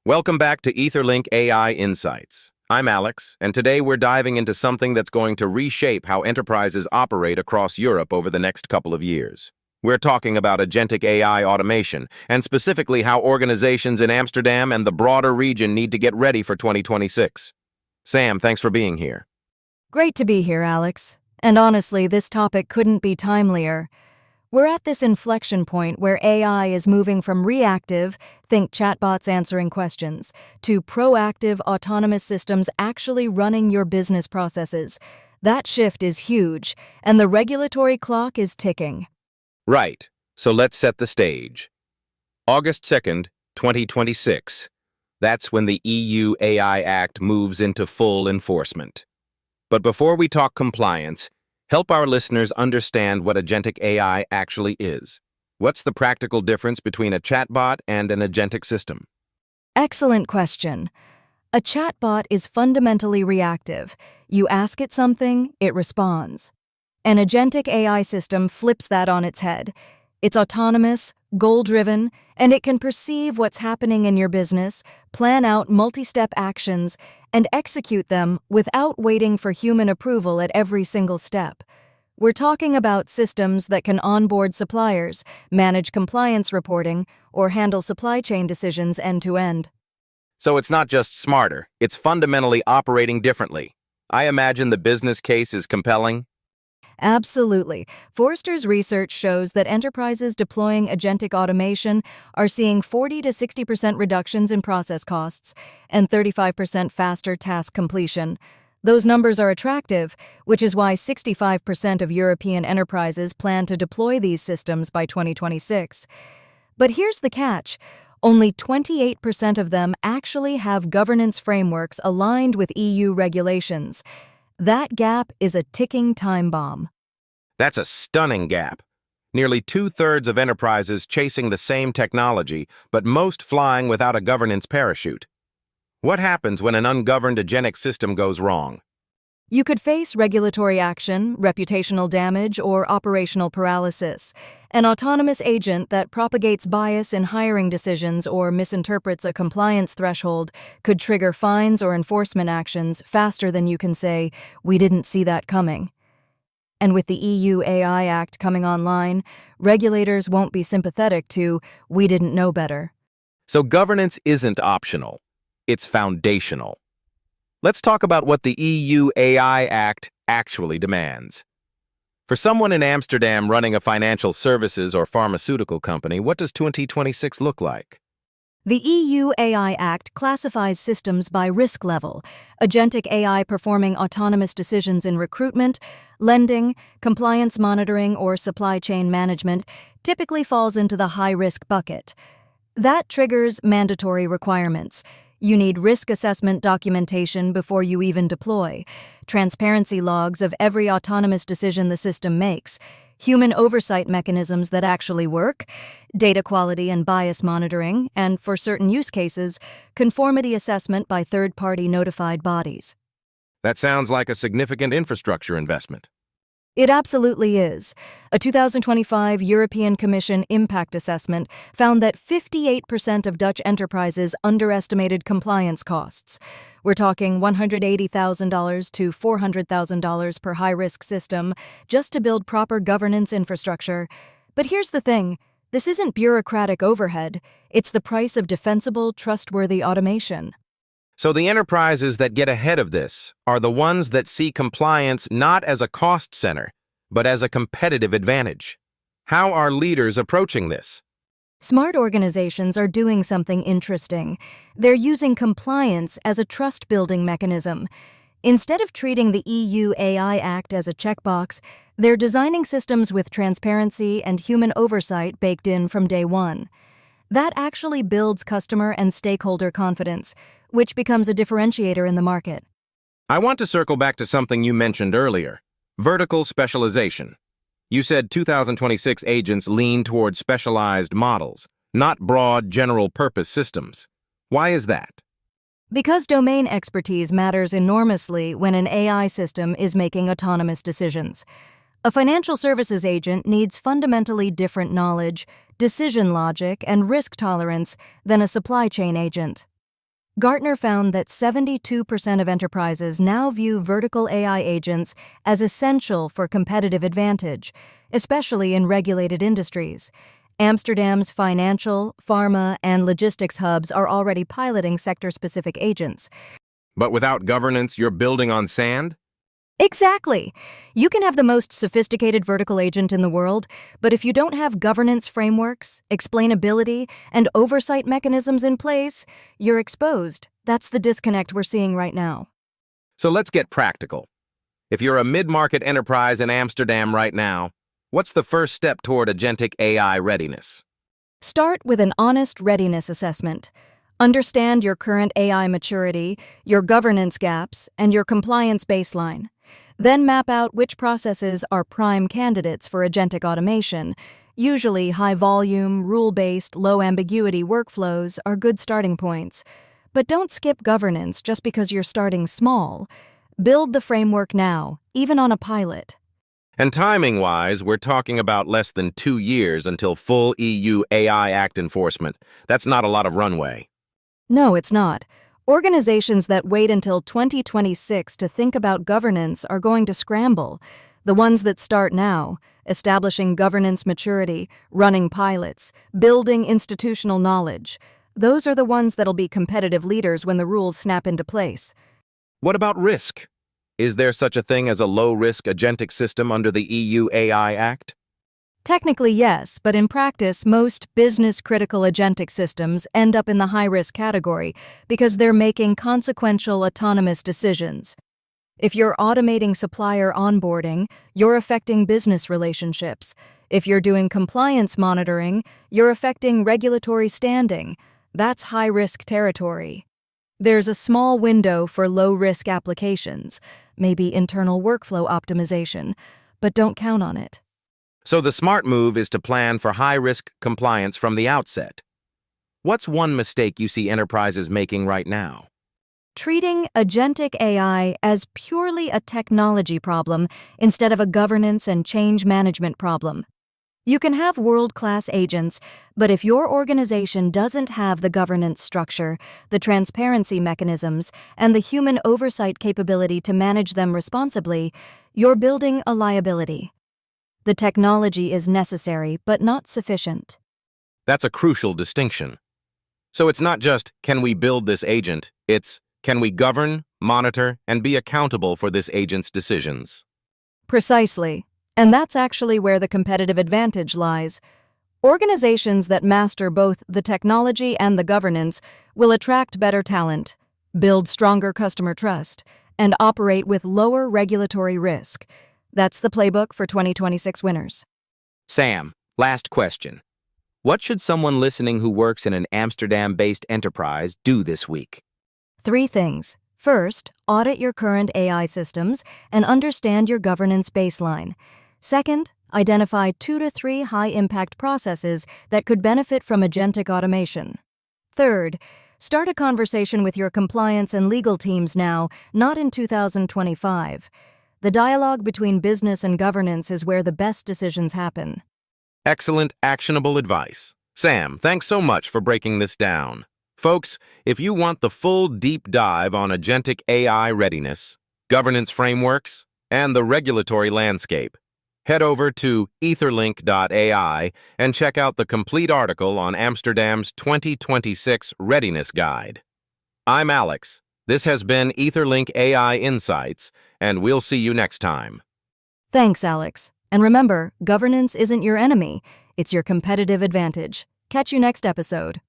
Welcome back to EtherLink AI Insights. I'm Alex, and today we're diving into something that's going to reshape how enterprises operate across Europe over the next couple of years. We're talking about Agentic AI Automation, and specifically how organizations in Amsterdam and the broader region need to get ready for 2026. Sam, thanks for being here. Great to be here, Alex. And honestly, this topic couldn't be timelier. We're at this inflection point where AI is moving from reactive, think chatbots answering questions, to proactive autonomous systems actually running your business processes. That shift is huge, and the regulatory clock is ticking. Right, so let's set the stage. August 2nd, 2026. That's when the EU AI Act moves into full enforcement. But before we talk compliance, help our listeners understand what Agentic AI actually is. What's the practical difference between a chatbot and an agentic system? Excellent question. A chatbot is fundamentally reactive. You ask it something, it responds. An agentic AI system flips that on its head. It's autonomous, goal-driven, and it can perceive what's happening in your business, plan out multi-step actions, and execute them without waiting for human approval at every single step. We're talking about systems that can onboard suppliers, manage compliance reporting, or handle supply chain decisions end-to-end. So it's not just smarter, it's fundamentally operating differently. I imagine the business case is compelling. Absolutely. Forster's research shows that enterprises deploying agentic automation are seeing 40 to 60% reductions in process costs and 35% faster task completion. Those numbers are attractive, which is why 65% of European enterprises plan to deploy these systems by 2026. But here's the catch. Only 28% of them actually have governance frameworks aligned with EU regulations. That gap is a ticking time bomb. That's a stunning gap. Nearly two-thirds of enterprises chasing the same technology, but most flying without a governance parachute. What happens when an ungoverned agenic system goes wrong? You could face regulatory action, reputational damage, or operational paralysis. An autonomous agent that propagates bias in hiring decisions or misinterprets a compliance threshold could trigger fines or enforcement actions faster than you can say, "We didn't see that coming." And with the EU AI Act coming online, regulators won't be sympathetic to, "We didn't know better." So governance isn't optional. It's foundational. Let's talk about what the EU AI Act actually demands. For someone in Amsterdam running a financial services or pharmaceutical company, what does 2026 look like? The EU AI Act classifies systems by risk level, agentic AI performing autonomous decisions in recruitment, lending, compliance monitoring, or supply chain management typically falls into the high-risk bucket. That triggers mandatory requirements. You need risk assessment documentation before you even deploy, transparency logs of every autonomous decision the system makes, human oversight mechanisms that actually work, data quality and bias monitoring, and, for certain use cases, conformity assessment by third-party notified bodies. That sounds like a significant infrastructure investment. It absolutely is. A 2025 European Commission impact assessment found that 58% of Dutch enterprises underestimated compliance costs. We're talking $180,000 to $400,000 per high-risk system just to build proper governance infrastructure. But here's the thing. This isn't bureaucratic overhead. It's the price of defensible, trustworthy automation. So the enterprises that get ahead of this are the ones that see compliance not as a cost center, but as a competitive advantage. How are leaders approaching this? Smart organizations are doing something interesting. They're using compliance as a trust-building mechanism. Instead of treating the EU AI Act as a checkbox, they're designing systems with transparency and human oversight baked in from day one. That actually builds customer and stakeholder confidence, which becomes a differentiator in the market. I want to circle back to something you mentioned earlier, vertical specialization. You said 2026 agents lean toward specialized models, not broad general-purpose systems. Why is that? Because domain expertise matters enormously when an AI system is making autonomous decisions. A financial services agent needs fundamentally different knowledge, decision logic, and risk tolerance than a supply chain agent. Gartner found that 72% of enterprises now view vertical AI agents as essential for competitive advantage, especially in regulated industries. Amsterdam's financial, pharma, and logistics hubs are already piloting sector-specific agents. But without governance, you're building on sand? Exactly. You can have the most sophisticated vertical agent in the world, but if you don't have governance frameworks, explainability, and oversight mechanisms in place, you're exposed. That's the disconnect we're seeing right now. So let's get practical. If you're a mid-market enterprise in Amsterdam right now, what's the first step toward agentic AI readiness? Start with an honest readiness assessment. Understand your current AI maturity, your governance gaps, and your compliance baseline. Then map out which processes are prime candidates for agentic automation. Usually high-volume, rule-based, low-ambiguity workflows are good starting points. But don't skip governance just because you're starting small. Build the framework now, even on a pilot. And timing-wise, we're talking about less than 2 years until full EU AI Act enforcement. That's not a lot of runway. No, it's not. Organizations that wait until 2026 to think about governance are going to scramble. The ones that start now, establishing governance maturity, running pilots, building institutional knowledge, those are the ones that'll be competitive leaders when the rules snap into place. What about risk? Is there such a thing as a low-risk agentic system under the EU AI Act? Technically, yes, but in practice, most business-critical agentic systems end up in the high-risk category because they're making consequential autonomous decisions. If you're automating supplier onboarding, you're affecting business relationships. If you're doing compliance monitoring, you're affecting regulatory standing. That's high-risk territory. There's a small window for low-risk applications, maybe internal workflow optimization, but don't count on it. So the smart move is to plan for high-risk compliance from the outset. What's one mistake you see enterprises making right now? Treating agentic AI as purely a technology problem instead of a governance and change management problem. You can have world-class agents, but if your organization doesn't have the governance structure, the transparency mechanisms, and the human oversight capability to manage them responsibly, you're building a liability. The technology is necessary, but not sufficient. That's a crucial distinction. So it's not just, can we build this agent? It's, can we govern, monitor, and be accountable for this agent's decisions? Precisely. And that's actually where the competitive advantage lies. Organizations that master both the technology and the governance will attract better talent, build stronger customer trust, and operate with lower regulatory risk. That's the playbook for 2026 winners. Sam, last question. What should someone listening who works in an Amsterdam-based enterprise do this week? 3 things. First, audit your current AI systems and understand your governance baseline. Second, identify 2 to 3 high-impact processes that could benefit from agentic automation. Third, start a conversation with your compliance and legal teams now, not in 2025. The dialogue between business and governance is where the best decisions happen. Excellent, actionable advice. Sam, thanks so much for breaking this down. Folks, if you want the full deep dive on agentic AI readiness, governance frameworks, and the regulatory landscape, head over to etherlink.ai and check out the complete article on Amsterdam's 2026 Readiness Guide. I'm Alex. This has been EtherLink AI Insights, and we'll see you next time. Thanks, Alex. And remember, governance isn't your enemy, it's your competitive advantage. Catch you next episode.